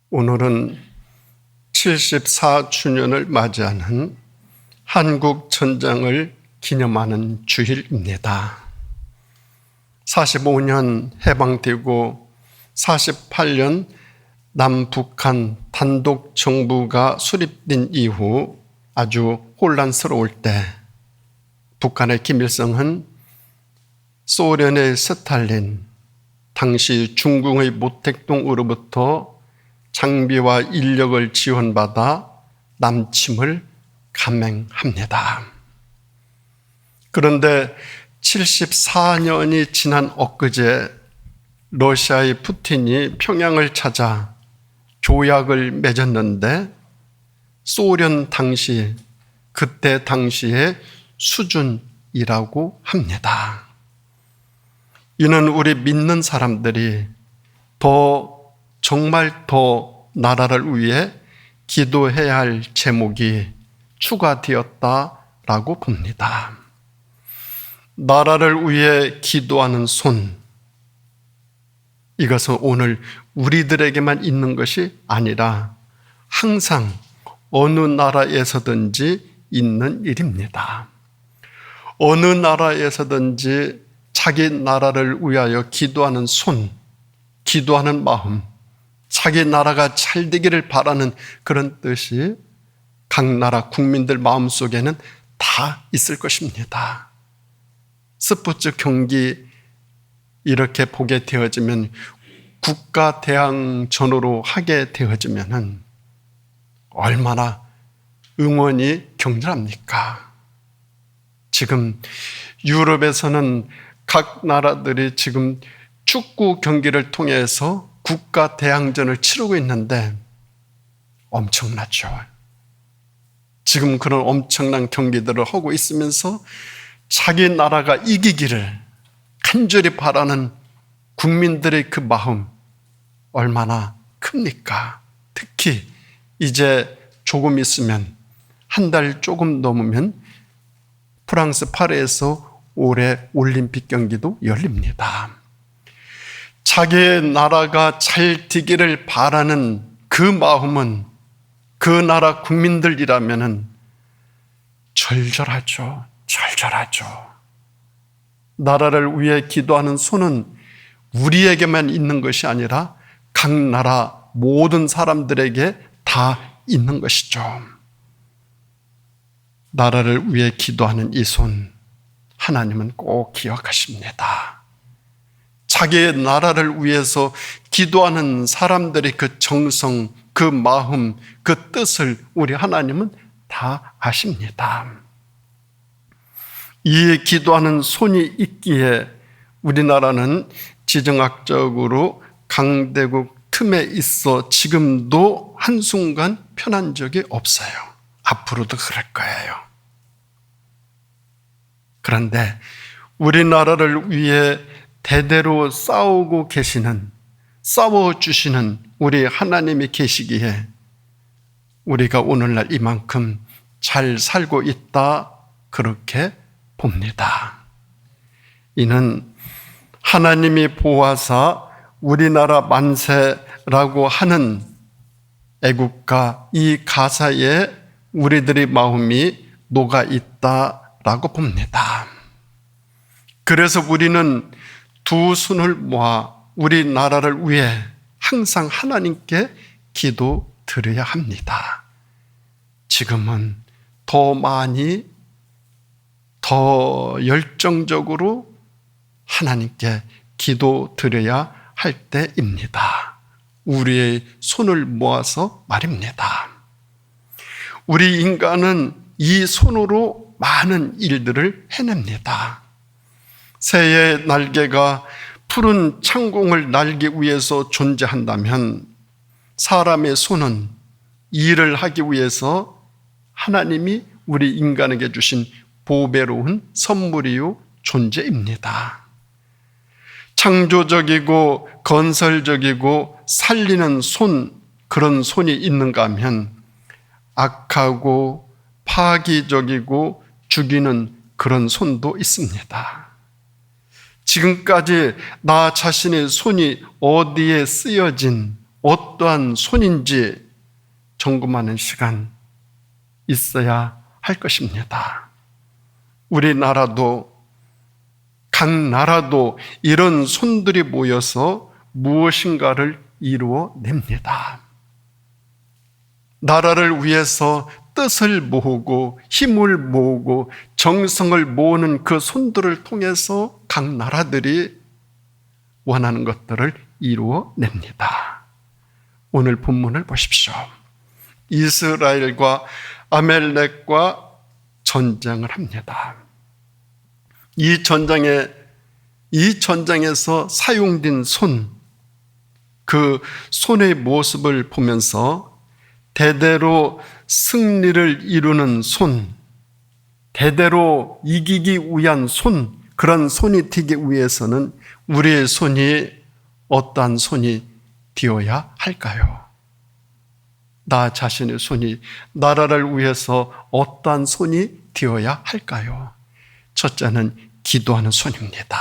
오늘은 74주년을 맞이하는 한국전쟁을 기념하는 주일입니다. 45년 해방되고 48년 남북한 단독 정부가 수립된 이후 아주 혼란스러울 때 북한의 김일성은 소련의 스탈린, 당시 중국의 모택동으로부터 장비와 인력을 지원받아 남침을 감행합니다. 그런데 74년이 지난 엊그제 러시아의 푸틴이 평양을 찾아 조약을 맺었는데 소련 당시, 그때 당시의 수준이라고 합니다. 이는 우리 믿는 사람들이 정말 더 나라를 위해 기도해야 할 제목이 추가되었다라고 봅니다. 나라를 위해 기도하는 손, 이것은 오늘 우리들에게만 있는 것이 아니라 항상 어느 나라에서든지 있는 일입니다. 어느 나라에서든지 자기 나라를 위하여 기도하는 손, 기도하는 마음, 자기 나라가 잘 되기를 바라는 그런 뜻이 각 나라 국민들 마음속에는 다 있을 것입니다. 스포츠 경기 이렇게 보게 되어지면, 국가 대항전으로 하게 되어지면 얼마나 응원이 격렬합니까? 지금 유럽에서는 각 나라들이 지금 축구 경기를 통해서 국가 대항전을 치르고 있는데 엄청나죠. 지금 그런 엄청난 경기들을 하고 있으면서 자기 나라가 이기기를 간절히 바라는 국민들의 그 마음 얼마나 큽니까? 특히 이제 조금 있으면, 한 달 조금 넘으면 프랑스 파리에서 올해 올림픽 경기도 열립니다. 자기의 나라가 잘 되기를 바라는 그 마음은 그 나라 국민들이라면 절절하죠. 나라를 위해 기도하는 손은 우리에게만 있는 것이 아니라 각 나라 모든 사람들에게 다 있는 것이죠. 나라를 위해 기도하는 이 손, 하나님은 꼭 기억하십니다. 자기의 나라를 위해서 기도하는 사람들의 그 정성, 그 마음, 그 뜻을 우리 하나님은 다 아십니다. 이 기도하는 손이 있기에 우리나라는 지정학적으로 강대국 틈에 있어 지금도 한순간 편한 적이 없어요. 앞으로도 그럴 거예요. 그런데 우리나라를 위해 대대로 싸워주시는 우리 하나님이 계시기에 우리가 오늘날 이만큼 잘 살고 있다, 그렇게 봅니다. 이는 하나님이 보아사 우리나라 만세라고 하는 애국가 이 가사에 우리들의 마음이 녹아 있다라고 봅니다. 그래서 우리는 두 손을 모아 우리나라를 위해 항상 하나님께 기도 드려야 합니다. 지금은 더 많이, 더 열정적으로 하나님께 기도 드려야 할 때입니다. 우리의 손을 모아서 말입니다. 우리 인간은 이 손으로 많은 일들을 해냅니다. 새의 날개가 푸른 창공을 날기 위해서 존재한다면 사람의 손은 일을 하기 위해서 하나님이 우리 인간에게 주신 보배로운 선물이요 존재입니다. 창조적이고 건설적이고 살리는 손, 그런 손이 있는가 하면 악하고 파기적이고 죽이는 그런 손도 있습니다. 지금까지 나 자신의 손이 어디에 쓰여진, 어떠한 손인지 점검하는 시간 있어야 할 것입니다. 우리나라도 각 나라도 이런 손들이 모여서 무엇인가를 이루어냅니다. 나라를 위해서 뜻을 모으고 힘을 모으고 정성을 모으는 그 손들을 통해서 각 나라들이 원하는 것들을 이루어냅니다. 오늘 본문을 보십시오. 이스라엘과 아멜렉과 전쟁을 합니다. 이 전장에서 사용된 손, 그 손의 모습을 보면서 대대로 승리를 이루는 손, 대대로 이기기 위한 손, 그런 손이 되기 위해서는 우리의 손이 어떠한 손이 되어야 할까요? 나 자신의 손이 나라를 위해서 어떠한 손이 되어야 할까요? 첫째는 기도하는 손입니다.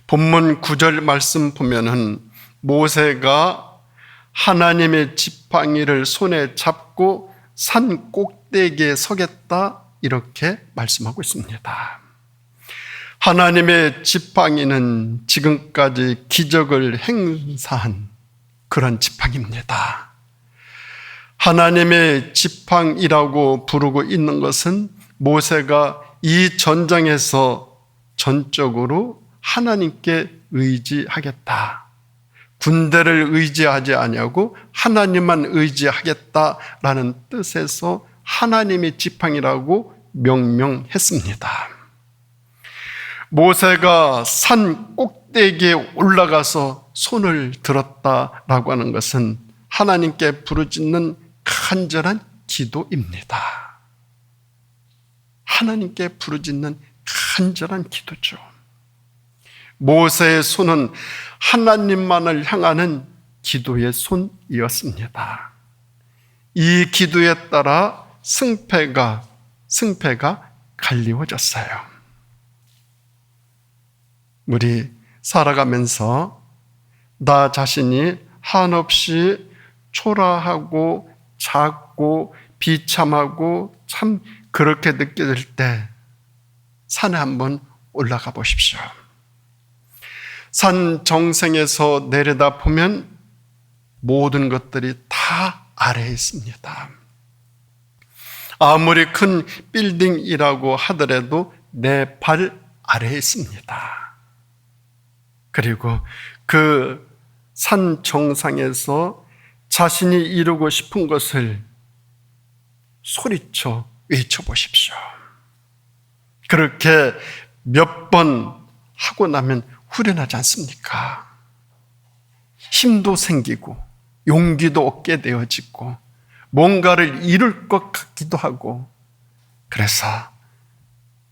본문 9절 말씀 보면은 모세가 하나님의 지팡이를 손에 잡고 산 꼭대기에 서겠다 이렇게 말씀하고 있습니다. 하나님의 지팡이는 지금까지 기적을 행사한 그런 지팡이입니다. 하나님의 지팡이라고 부르고 있는 것은 모세가 이 전장에서 전적으로 하나님께 의지하겠다. 군대를 의지하지 아니하고 하나님만 의지하겠다라는 뜻에서 하나님의 지팡이라고 명명했습니다. 모세가 산 꼭대기에 올라가서 손을 들었다라고 하는 것은 하나님께 부르짖는 간절한 기도입니다. 하나님께 부르짖는 간절한 기도죠. 모세의 손은 하나님만을 향하는 기도의 손이었습니다. 이 기도에 따라 승패가 갈리워졌어요. 우리 살아가면서 나 자신이 한없이 초라하고 작고 비참하고 참 그렇게 느껴질 때 산에 한번 올라가 보십시오. 산 정상에서 내려다 보면 모든 것들이 다 아래에 있습니다. 아무리 큰 빌딩이라고 하더라도 내 발 아래에 있습니다. 그리고 그 산 정상에서 자신이 이루고 싶은 것을 소리쳐 외쳐보십시오. 그렇게 몇 번 하고 나면 후련하지 않습니까? 힘도 생기고 용기도 얻게 되어지고 뭔가를 이룰 것 같기도 하고, 그래서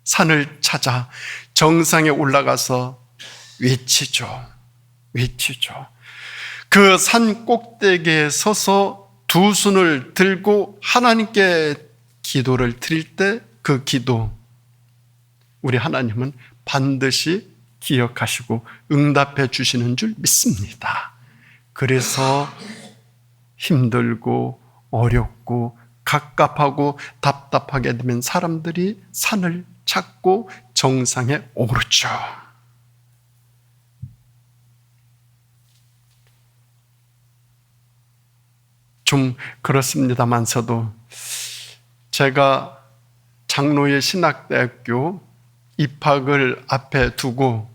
산을 찾아 정상에 올라가서 외치죠. 그 산 꼭대기에 서서 두 손을 들고 하나님께 기도를 드릴 때 그 기도, 우리 하나님은 반드시 기억하시고 응답해 주시는 줄 믿습니다. 그래서 힘들고 어렵고 갑갑하고 답답하게 되면 사람들이 산을 찾고 정상에 오르죠. 좀 그렇습니다만서도 제가 장로의 신학대학교 입학을 앞에 두고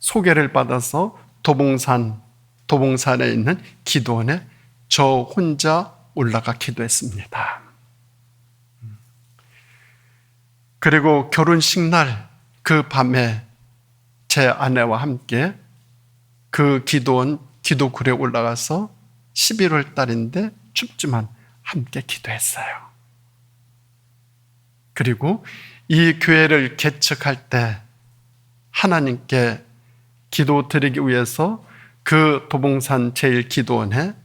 소개를 받아서 도봉산에 있는 기도원에 저 혼자 올라가 기도했습니다. 그리고 결혼식 날 그 밤에 제 아내와 함께 그 기도원 기도굴에 올라가서 11월 달인데 춥지만 함께 기도했어요. 그리고 이 교회를 개척할 때 하나님께 기도 드리기 위해서 그 도봉산 제1기도원에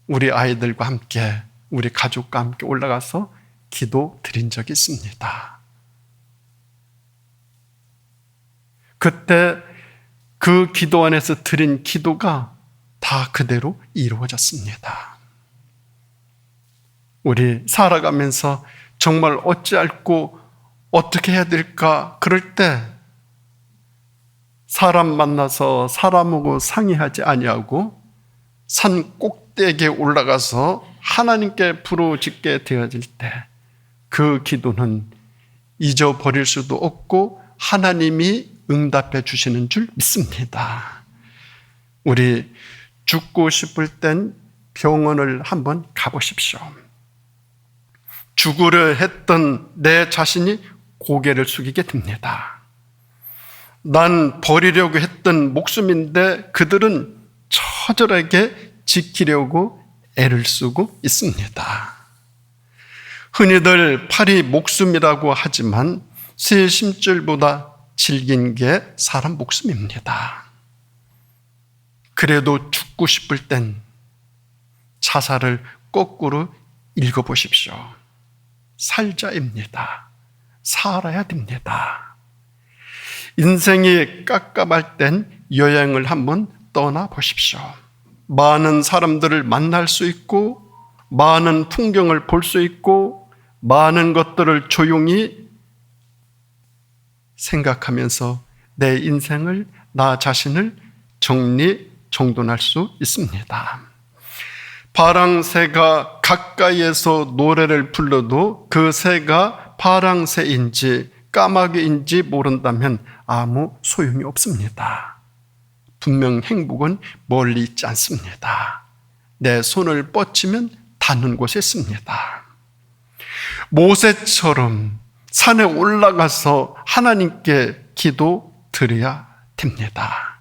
우리 아이들과 함께, 우리 가족과 함께 올라가서 기도 드린 적이 있습니다. 그때 그 기도 안에서 드린 기도가 다 그대로 이루어졌습니다. 우리 살아가면서 정말 어찌할꼬 어떻게 해야 될까 그럴 때 사람 만나서 사람하고 상의하지 아니하고 산 꼭대기에 올라가서 하나님께 부르짖게 되어질 때 그 기도는 잊어버릴 수도 없고 하나님이 응답해 주시는 줄 믿습니다. 우리 죽고 싶을 땐 병원을 한번 가보십시오. 죽으려 했던 내 자신이 고개를 숙이게 됩니다. 난 버리려고 했던 목숨인데 그들은 처절하게 지키려고 애를 쓰고 있습니다. 흔히들 팔이 목숨이라고 하지만 새 심줄보다 질긴 게 사람 목숨입니다. 그래도 죽고 싶을 땐 자살을 거꾸로 읽어보십시오. 살자입니다. 살아야 됩니다. 인생이 깝깝할 땐 여행을 한번 떠나보십시오. 많은 사람들을 만날 수 있고 많은 풍경을 볼 수 있고 많은 것들을 조용히 생각하면서 내 인생을, 나 자신을 정리정돈할 수 있습니다. 파랑새가 가까이에서 노래를 불러도 그 새가 파랑새인지 까마귀인지 모른다면 아무 소용이 없습니다. 분명 행복은 멀리 있지 않습니다. 내 손을 뻗치면 닿는 곳에 있습니다. 모세처럼 산에 올라가서 하나님께 기도 드려야 됩니다.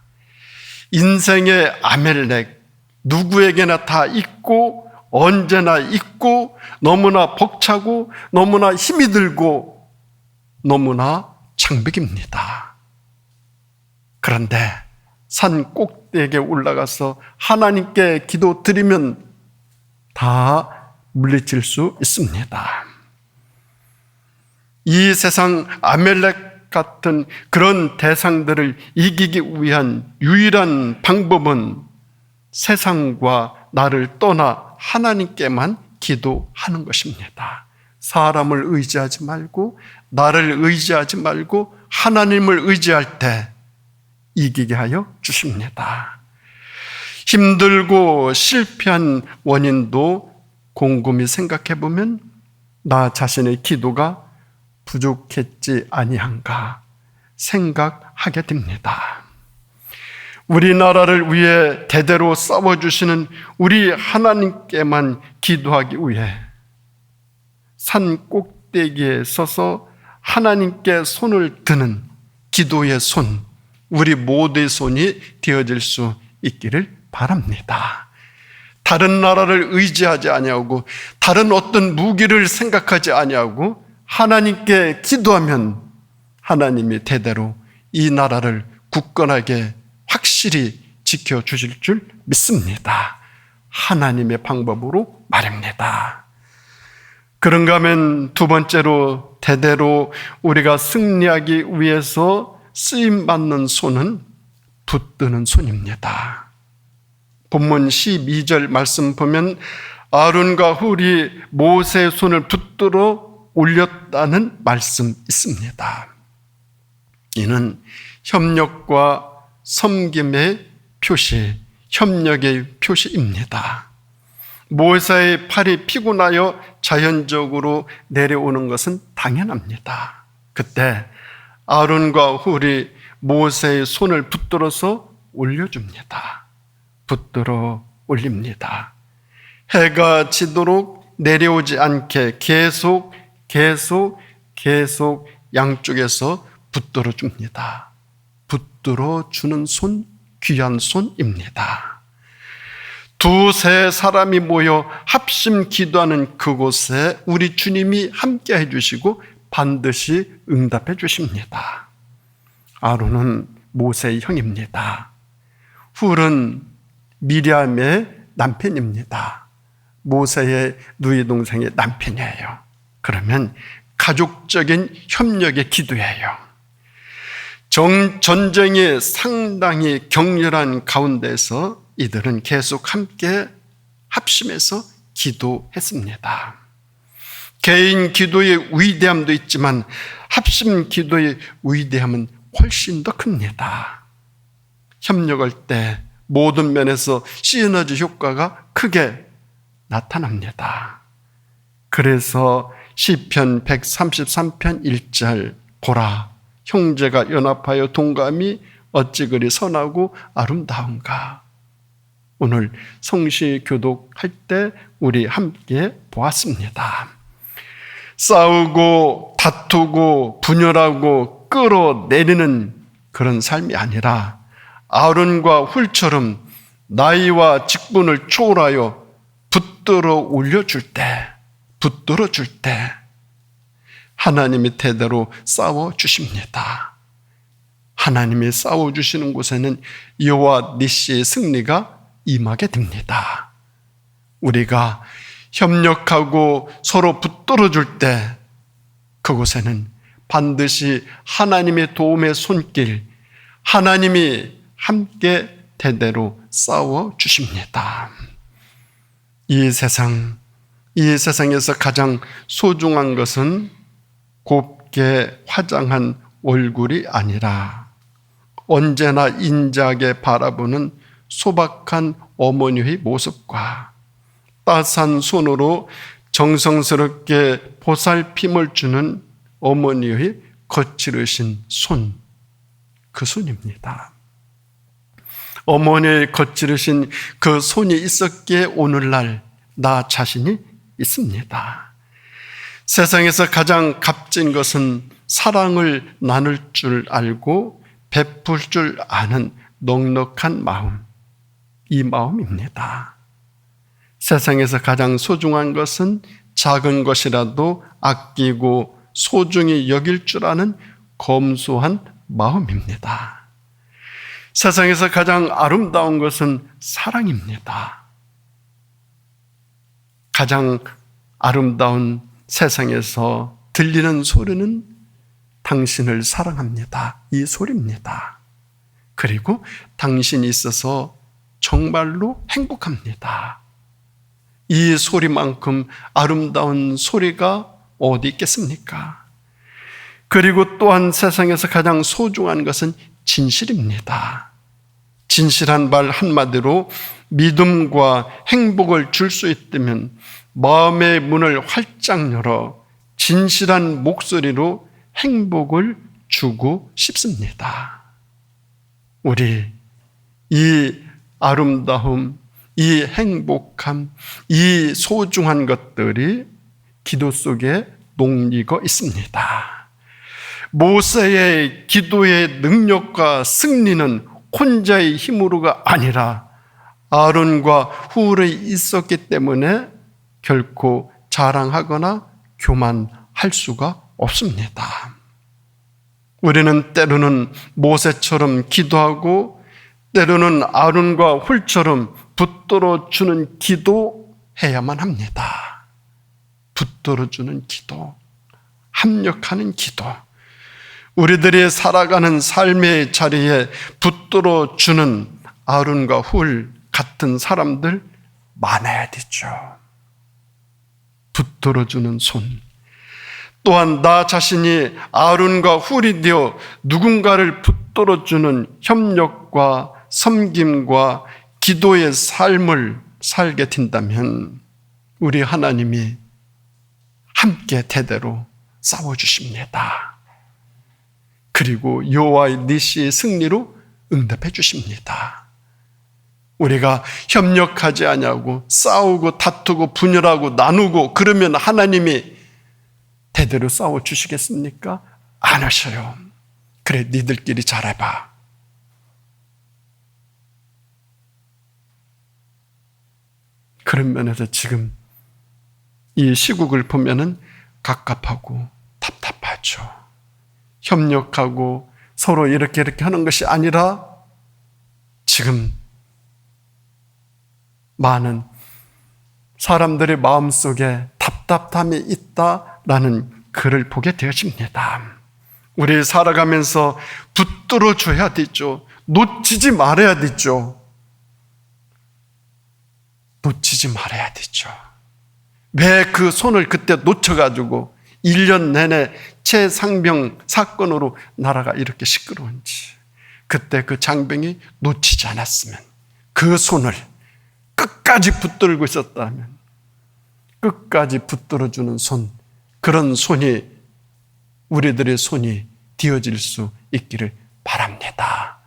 인생의 아멜렉, 누구에게나 다 있고 언제나 있고 너무나 벅차고 너무나 힘이 들고 너무나 장벽입니다. 그런데 산 꼭대기에 올라가서 하나님께 기도 드리면 다 물리칠 수 있습니다. 이 세상 아멜렉 같은 그런 대상들을 이기기 위한 유일한 방법은 세상과 나를 떠나 하나님께만 기도하는 것입니다. 사람을 의지하지 말고 나를 의지하지 말고 하나님을 의지할 때 이기게 하여 주십니다. 힘들고 실패한 원인도 곰곰이 생각해 보면 나 자신의 기도가 부족했지 아니한가 생각하게 됩니다. 우리나라를 위해 대대로 싸워주시는 우리 하나님께만 기도하기 위해 산 꼭대기에 서서 하나님께 손을 드는 기도의 손, 우리 모두의 손이 되어질 수 있기를 바랍니다. 다른 나라를 의지하지 아니하고 다른 어떤 무기를 생각하지 아니하고 하나님께 기도하면 하나님이 대대로 이 나라를 굳건하게 확실히 지켜주실 줄 믿습니다. 하나님의 방법으로 말입니다. 그런가 하면 두 번째로 대대로 우리가 승리하기 위해서 쓰임받는 손은 붙드는 손입니다. 본문 12절 말씀 보면 아론과 훌이 모세의 손을 붙들어 올렸다는 말씀 있습니다. 이는 협력과 섬김의 표시, 협력의 표시입니다. 모세의 팔이 피곤하여 자연적으로 내려오는 것은 당연합니다. 그때 아론과 훌이 모세의 손을 붙들어서 올려줍니다. 붙들어 올립니다. 해가 지도록 내려오지 않게 계속 양쪽에서 붙들어 줍니다. 붙들어 주는 손, 귀한 손입니다. 두세 사람이 모여 합심 기도하는 그곳에 우리 주님이 함께 해주시고 반드시 응답해 주십니다. 아론은 모세의 형입니다. 훌은 미리암의 남편입니다. 모세의 누이 동생의 남편이에요. 그러면 가족적인 협력의 기도예요. 전쟁이 상당히 격렬한 가운데서 이들은 계속 함께 합심해서 기도했습니다. 개인 기도의 위대함도 있지만 합심 기도의 위대함은 훨씬 더 큽니다. 협력할 때 모든 면에서 시너지 효과가 크게 나타납니다. 그래서 시편 133편 1절 보라 형제가 연합하여 동감이 어찌 그리 선하고 아름다운가. 오늘 성시 교독할 때 우리 함께 보았습니다. 싸우고 다투고 분열하고 끌어내리는 그런 삶이 아니라 아론과 훌처럼 나이와 직분을 초월하여 붙들어 올려줄 때, 붙들어줄 때 하나님이 대대로 싸워주십니다. 하나님이 싸워주시는 곳에는 여호와 니시의 승리가 임하게 됩니다. 우리가 협력하고 서로 붙들어줄 때 그곳에는 반드시 하나님의 도움의 손길, 하나님이 함께 대대로 싸워주십니다. 이 세상에서 가장 소중한 것은 곱게 화장한 얼굴이 아니라 언제나 인자하게 바라보는 소박한 어머니의 모습과 따스한 손으로 정성스럽게 보살핌을 주는 어머니의 거칠으신 손, 그 손입니다. 어머니의 거칠으신 그 손이 있었기에 오늘날 나 자신이 있습니다. 세상에서 가장 값진 것은 사랑을 나눌 줄 알고 베풀 줄 아는 넉넉한 마음, 이 마음입니다. 세상에서 가장 소중한 것은 작은 것이라도 아끼고 소중히 여길 줄 아는 검소한 마음입니다. 세상에서 가장 아름다운 것은 사랑입니다. 가장 아름다운 세상에서 들리는 소리는 당신을 사랑합니다. 이 소리입니다. 그리고 당신이 있어서 정말로 행복합니다. 이 소리만큼 아름다운 소리가 어디 있겠습니까? 그리고 또한 세상에서 가장 소중한 것은 진실입니다. 진실한 말 한마디로 믿음과 행복을 줄 수 있다면 마음의 문을 활짝 열어 진실한 목소리로 행복을 주고 싶습니다. 우리 이 아름다움, 이 행복함, 이 소중한 것들이 기도 속에 녹익어 있습니다. 모세의 기도의 능력과 승리는 혼자의 힘으로가 아니라 아론과 훌이 있었기 때문에 결코 자랑하거나 교만할 수가 없습니다. 우리는 때로는 모세처럼 기도하고 때로는 아론과 훌처럼 붙들어주는 기도해야만 합니다. 붙들어주는 기도, 합력하는 기도. 우리들이 살아가는 삶의 자리에 붙들어주는 아론과 훌 같은 사람들 많아야 되죠. 붙들어주는 손. 또한 나 자신이 아론과 훌이 되어 누군가를 붙들어주는 협력과 섬김과 기도의 삶을 살게 된다면 우리 하나님이 함께 대대로 싸워주십니다. 그리고 여호와의 니시의 승리로 응답해 주십니다. 우리가 협력하지 않냐고 싸우고 다투고 분열하고 나누고 그러면 하나님이 대대로 싸워주시겠습니까? 안 하셔요. 그래, 니들끼리 잘해봐. 그런 면에서 지금 이 시국을 보면은 갑갑하고 답답하죠. 협력하고 서로 이렇게 하는 것이 아니라 지금 많은 사람들의 마음속에 답답함이 있다라는 글을 보게 되어집니다. 우리 살아가면서 붙들어 줘야 되죠. 놓치지 말아야 되죠. 놓치지 말아야 되죠. 왜 그 손을 그때 놓쳐가지고 1년 내내 최상병 사건으로 나라가 이렇게 시끄러운지, 그때 그 장병이 놓치지 않았으면, 그 손을 끝까지 붙들고 있었다면, 끝까지 붙들어주는 손, 그런 손이, 우리들의 손이 되어질 수 있기를 바랍니다.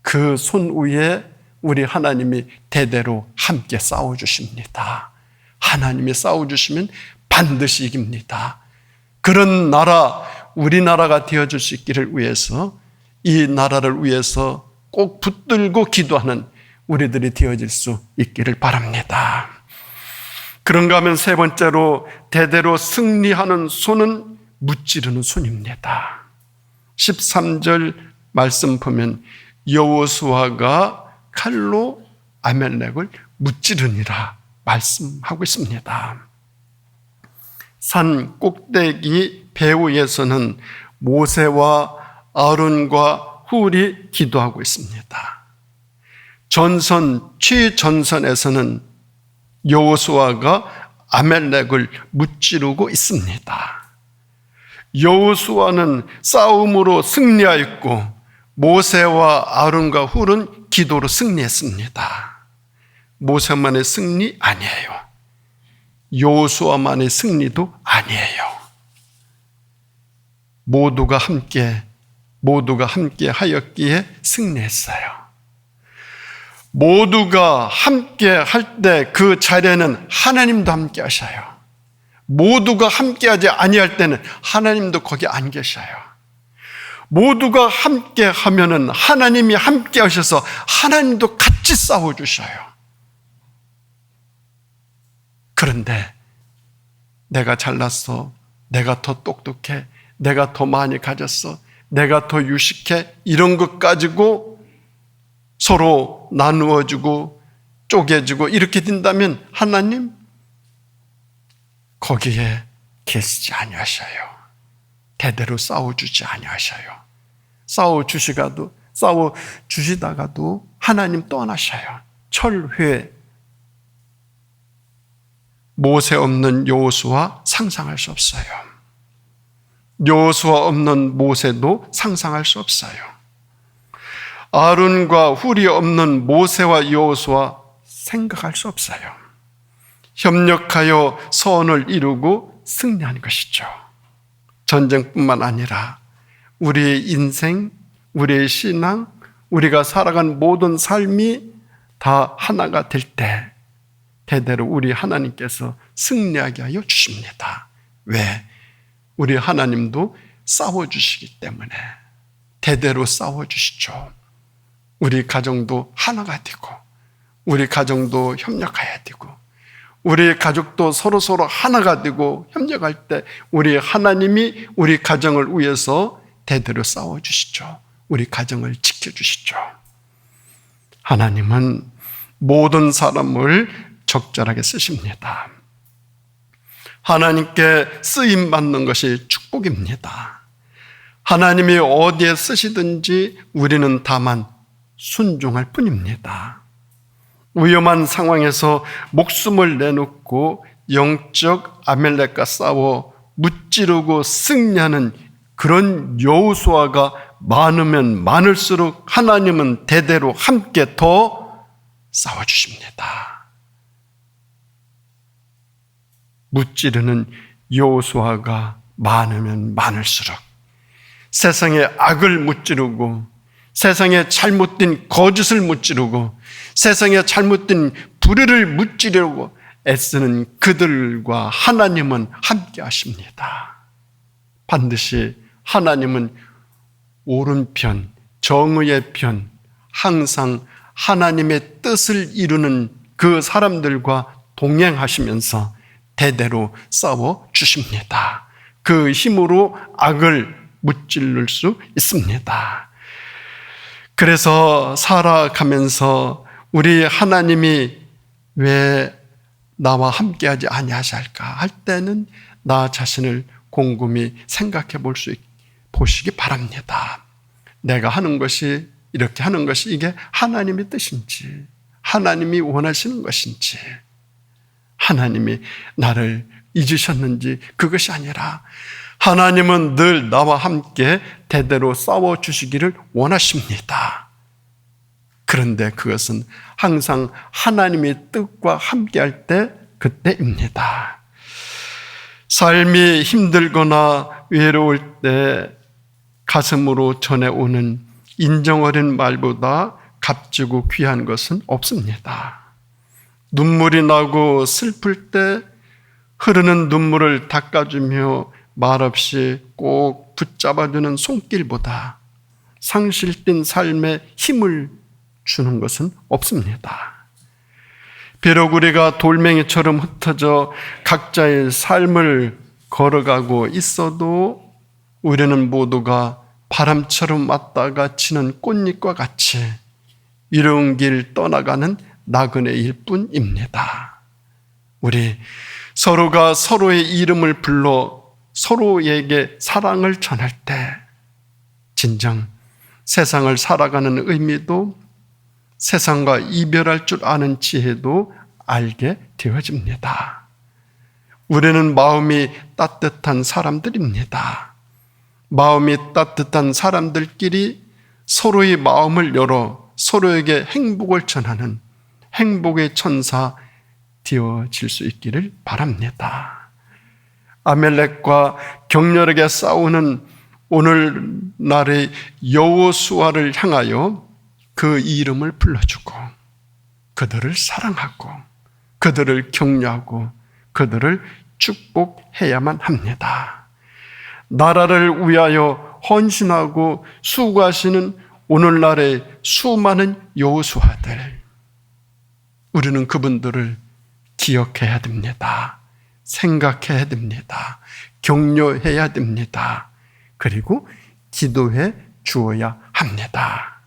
그 손 위에 우리 하나님이 대대로 함께 싸워주십니다. 하나님이 싸워주시면 반드시 이깁니다. 그런 나라, 우리나라가 되어줄 수 있기를 위해서, 이 나라를 위해서 꼭 붙들고 기도하는 우리들이 되어질 수 있기를 바랍니다. 그런가 하면 세 번째로, 대대로 승리하는 손은 무찌르는 손입니다. 13절 말씀 보면 여호수아가 칼로 아멜렉을 무찌르니라 말씀하고 있습니다. 산 꼭대기 배후에서는 모세와 아론과 훌이 기도하고 있습니다. 전선, 최전선에서는 여호수아가 아멜렉을 무찌르고 있습니다. 여호수아는 싸움으로 승리하였고 모세와 아론과 훌은 기도로 승리했습니다. 모세만의 승리 아니에요. 여호수아만의 승리도 아니에요. 모두가 함께 하였기에 승리했어요. 모두가 함께 할 때 그 자리에는 하나님도 함께 하셔요. 모두가 함께 하지 아니할 때는 하나님도 거기 안 계셔요. 모두가 함께 하면은 하나님이 함께 하셔서 하나님도 같이 싸워주셔요. 그런데 내가 잘났어, 내가 더 똑똑해, 내가 더 많이 가졌어, 내가 더 유식해, 이런 것 가지고 서로 나누어주고 쪼개주고 이렇게 된다면 하나님 거기에 계시지 아니하셔요. 대대로 싸워주지 아니하셔요. 싸워주시다가도 하나님 떠나셔요. 철회. 모세 없는 여호수아 상상할 수 없어요. 여호수아 없는 모세도 상상할 수 없어요. 아론과 훌이 없는 모세와 여호수아 생각할 수 없어요. 협력하여 선을 이루고 승리하는 것이죠. 전쟁뿐만 아니라 우리의 인생, 우리의 신앙, 우리가 살아간 모든 삶이 다 하나가 될 때 대대로 우리 하나님께서 승리하게 하여 주십니다. 왜? 우리 하나님도 싸워주시기 때문에 대대로 싸워주시죠. 우리 가정도 하나가 되고, 우리 가정도 협력해야 되고, 우리 가족도 서로 하나가 되고 협력할 때 우리 하나님이 우리 가정을 위해서 대대로 싸워주시죠. 우리 가정을 지켜주시죠. 하나님은 모든 사람을 적절하게 쓰십니다. 하나님께 쓰임받는 것이 축복입니다. 하나님이 어디에 쓰시든지 우리는 다만 순종할 뿐입니다. 위험한 상황에서 목숨을 내놓고 영적 아멜렉과 싸워 무찌르고 승리하는 그런 여호수아가 많으면 많을수록 하나님은 대대로 함께 더 싸워주십니다. 무찌르는 여호수아가 많으면 많을수록 세상의 악을 무찌르고, 세상의 잘못된 거짓을 무찌르고, 세상의 잘못된 불의를 무찌르고 애쓰는 그들과 하나님은 함께 하십니다. 반드시 하나님은 오른편, 정의의 편, 항상 하나님의 뜻을 이루는 그 사람들과 동행하시면서 대대로 싸워 주십니다. 그 힘으로 악을 무찌를 수 있습니다. 그래서 살아가면서 우리 하나님이 왜 나와 함께하지 아니하실까 할 때는 나 자신을 곰곰이 생각해 볼 수 보시기 바랍니다. 내가 하는 것이, 이렇게 하는 것이 이게 하나님의 뜻인지, 하나님이 원하시는 것인지, 하나님이 나를 잊으셨는지, 그것이 아니라 하나님은 늘 나와 함께 대대로 싸워주시기를 원하십니다. 그런데 그것은 항상 하나님의 뜻과 함께할 때, 그때입니다. 삶이 힘들거나 외로울 때 가슴으로 전해오는 인정 어린 말보다 값지고 귀한 것은 없습니다. 눈물이 나고 슬플 때 흐르는 눈물을 닦아주며 말없이 꼭 붙잡아주는 손길보다 상실된 삶에 힘을 주는 것은 없습니다. 비록 우리가 돌멩이처럼 흩어져 각자의 삶을 걸어가고 있어도 우리는 모두가 바람처럼 왔다가 치는 꽃잎과 같이 이로운 길 떠나가는 나그네일 뿐입니다. 우리 서로가 서로의 이름을 불러 서로에게 사랑을 전할 때 진정 세상을 살아가는 의미도 세상과 이별할 줄 아는 지혜도 알게 되어집니다. 우리는 마음이 따뜻한 사람들입니다. 마음이 따뜻한 사람들끼리 서로의 마음을 열어 서로에게 행복을 전하는 행복의 천사 되어질 수 있기를 바랍니다. 아멜렉과 격렬하게 싸우는 오늘날의 여호수아를 향하여 그 이름을 불러주고 그들을 사랑하고 그들을 격려하고 그들을 축복해야만 합니다. 나라를 위하여 헌신하고 수고하시는 오늘날의 수많은 여호수아들, 우리는 그분들을 기억해야 됩니다. 생각해야 됩니다. 격려해야 됩니다. 그리고 기도해 주어야 합니다.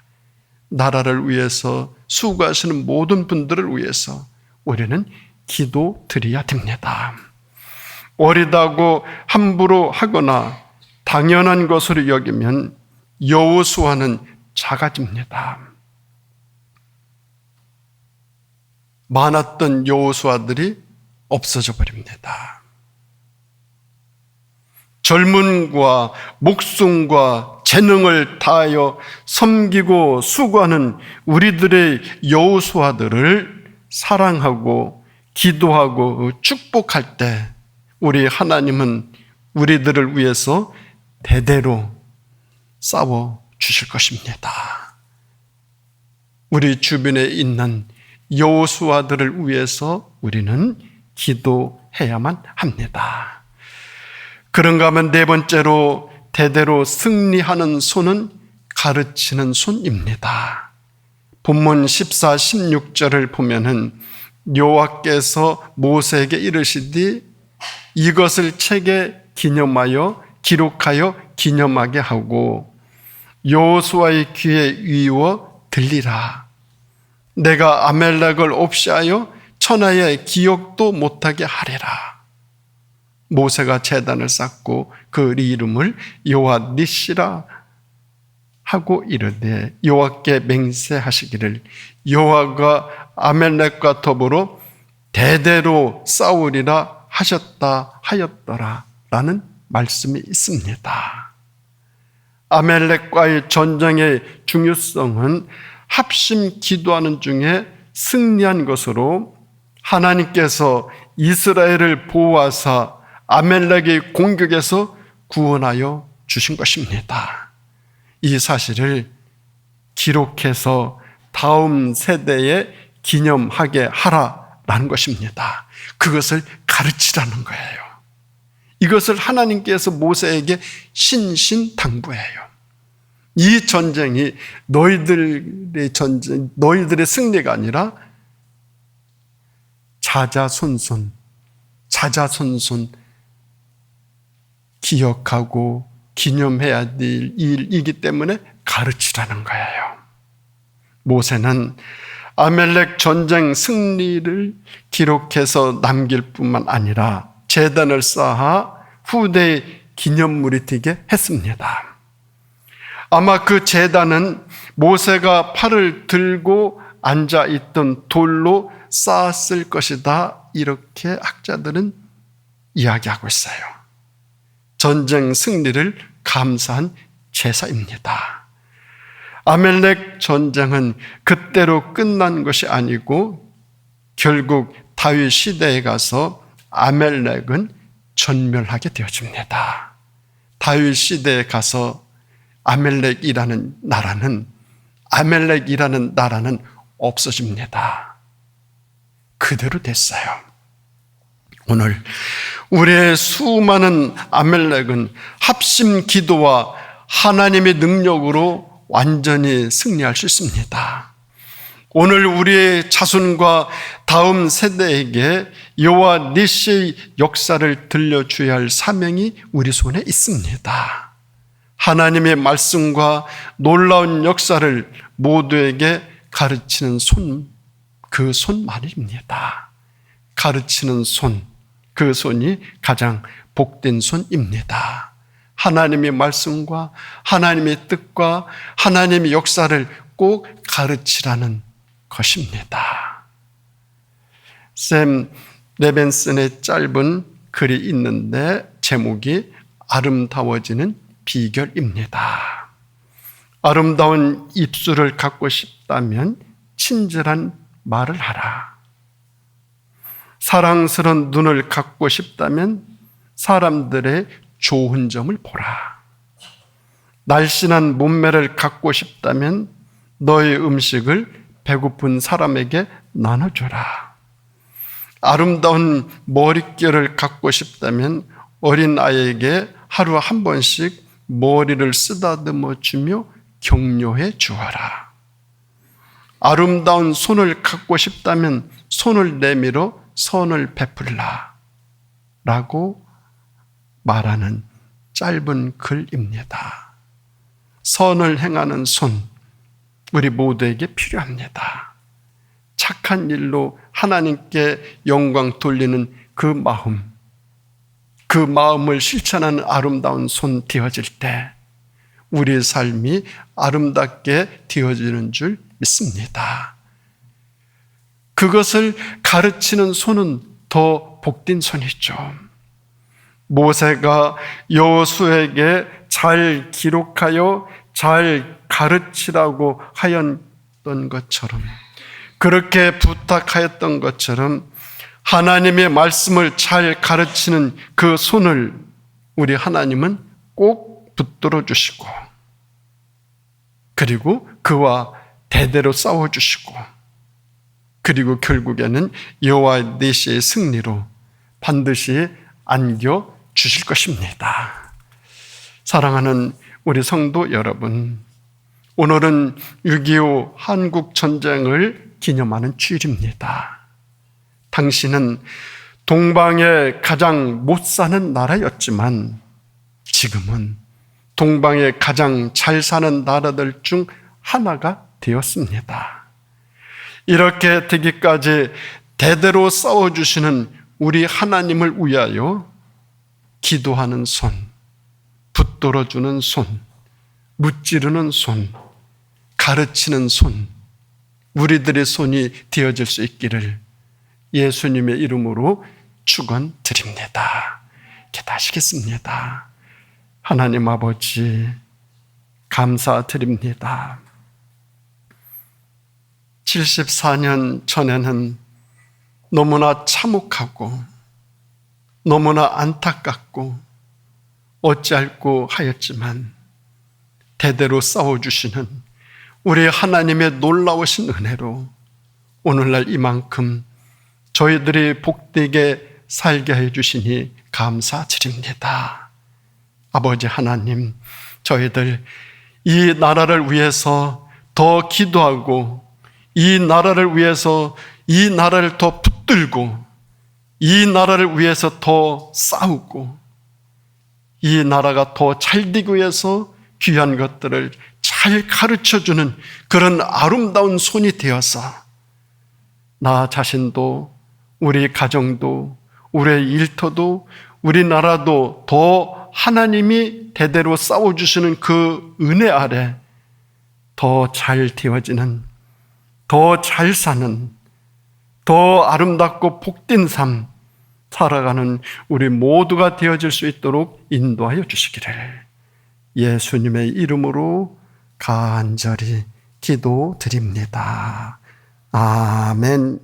나라를 위해서 수고하시는 모든 분들을 위해서 우리는 기도 드려야 됩니다. 어리다고 함부로 하거나 당연한 것으로 여기면 여호수아는 작아집니다. 많았던 여호수아들이 없어져 버립니다. 젊음과 목숨과 재능을 다하여 섬기고 수고하는 우리들의 여호수아들을 사랑하고 기도하고 축복할 때 우리 하나님은 우리들을 위해서 대대로 싸워 주실 것입니다. 우리 주변에 있는 여호수아들을 위해서 우리는 기도해야만 합니다. 그런가 하면 네 번째로 대대로 승리하는 손은 가르치는 손입니다. 본문 14, 16절을 보면은 여호와께서 모세에게 이르시되 이것을 책에 기념하여 기록하여 기념하게 하고 여호수아의 귀에 위워 들리라. 내가 아멜렉을 없이하여 천하의 기억도 못하게 하리라. 모세가 제단을 쌓고 그 이름을 여호와 니시라 하고 이르되 여호와께 맹세하시기를 여호와가 아멜렉과 더불어 대대로 싸우리라 하셨다 하였더라 라는 말씀이 있습니다. 아멜렉과의 전쟁의 중요성은 합심 기도하는 중에 승리한 것으로 하나님께서 이스라엘을 보호하사 아멜렉의 공격에서 구원하여 주신 것입니다. 이 사실을 기록해서 다음 세대에 기념하게 하라라는 것입니다. 그것을 가르치라는 거예요. 이것을 하나님께서 모세에게 신신당부해요. 이 전쟁이 너희들의 전쟁, 너희들의 승리가 아니라 자자손손 기억하고 기념해야 될 일이기 때문에 가르치라는 거예요. 모세는 아멜렉 전쟁 승리를 기록해서 남길 뿐만 아니라 제단을 쌓아 후대의 기념물이 되게 했습니다. 아마 그 제단은 모세가 팔을 들고 앉아있던 돌로 쌓았을 것이다. 이렇게 학자들은 이야기하고 있어요. 전쟁 승리를 감사한 제사입니다. 아멜렉 전쟁은 그때로 끝난 것이 아니고 결국 다윗 시대에 가서 아멜렉은 전멸하게 되어집니다. 다윗 시대에 가서 아멜렉이라는 나라는 없어집니다. 그대로 됐어요. 오늘 우리의 수많은 아멜렉은 합심 기도와 하나님의 능력으로 완전히 승리할 수 있습니다. 오늘 우리의 자손과 다음 세대에게 여호와 니시의 역사를 들려줘야 할 사명이 우리 손에 있습니다. 하나님의 말씀과 놀라운 역사를 모두에게 가르치는 손, 그 손만입니다. 가르치는 손, 그 손이 가장 복된 손입니다. 하나님의 말씀과 하나님의 뜻과 하나님의 역사를 꼭 가르치라는 것입니다. 샘 레벤슨의 짧은 글이 있는데 제목이 아름다워지는 비결입니다. 아름다운 입술을 갖고 싶다면 친절한 말을 하라. 사랑스러운 눈을 갖고 싶다면 사람들의 좋은 점을 보라. 날씬한 몸매를 갖고 싶다면 너의 음식을 배고픈 사람에게 나눠줘라. 아름다운 머릿결을 갖고 싶다면 어린아이에게 하루 한 번씩 머리를 쓰다듬어 주며 격려해 주어라. 아름다운 손을 갖고 싶다면 손을 내밀어 선을 베풀라 라고 말하는 짧은 글입니다. 선을 행하는 손, 우리 모두에게 필요합니다. 착한 일로 하나님께 영광 돌리는 그 마음을 실천하는 아름다운 손 되어질 때 우리의 삶이 아름답게 되어지는 줄 믿습니다. 그것을 가르치는 손은 더 복된 손이죠. 모세가 여호수아에게 잘 기록하여 잘 가르치라고 하였던 것처럼, 그렇게 부탁하였던 것처럼 하나님의 말씀을 잘 가르치는 그 손을 우리 하나님은 꼭 붙들어 주시고, 그리고 그와 대대로 싸워주시고, 그리고 결국에는 여호와 니시의 승리로 반드시 안겨 주실 것입니다. 사랑하는 우리 성도 여러분, 오늘은 6.25 한국 전쟁을 기념하는 주일입니다. 당신은 동방의 가장 못 사는 나라였지만 지금은 동방의 가장 잘 사는 나라들 중 하나가 되었습니다. 이렇게 되기까지 대대로 싸워주시는 우리 하나님을 위하여 기도하는 손, 붙들어주는 손, 무찌르는 손, 가르치는 손, 우리들의 손이 되어질 수 있기를 예수님의 이름으로 축원드립니다. 기도하시겠습니다. 하나님 아버지, 감사드립니다. 74년 전에는 너무나 참혹하고 너무나 안타깝고 어찌할꼬 하였지만 대대로 싸워주시는 우리 하나님의 놀라우신 은혜로 오늘날 이만큼 저희들이 복되게 살게 해주시니 감사드립니다. 아버지 하나님, 저희들 이 나라를 위해서 더 기도하고 이 나라를 위해서 이 나라를 더 붙들고 이 나라를 위해서 더 싸우고 이 나라가 더 잘되기 위해서 귀한 것들을 잘 가르쳐주는 그런 아름다운 손이 되어서 나 자신도 우리 가정도 우리 일터도 우리나라도 더 하나님이 대대로 싸워주시는 그 은혜 아래 더 잘 되어지는, 더 잘 사는, 더 아름답고 복된 삶 살아가는 우리 모두가 되어질 수 있도록 인도하여 주시기를 예수님의 이름으로 간절히 기도드립니다. 아멘.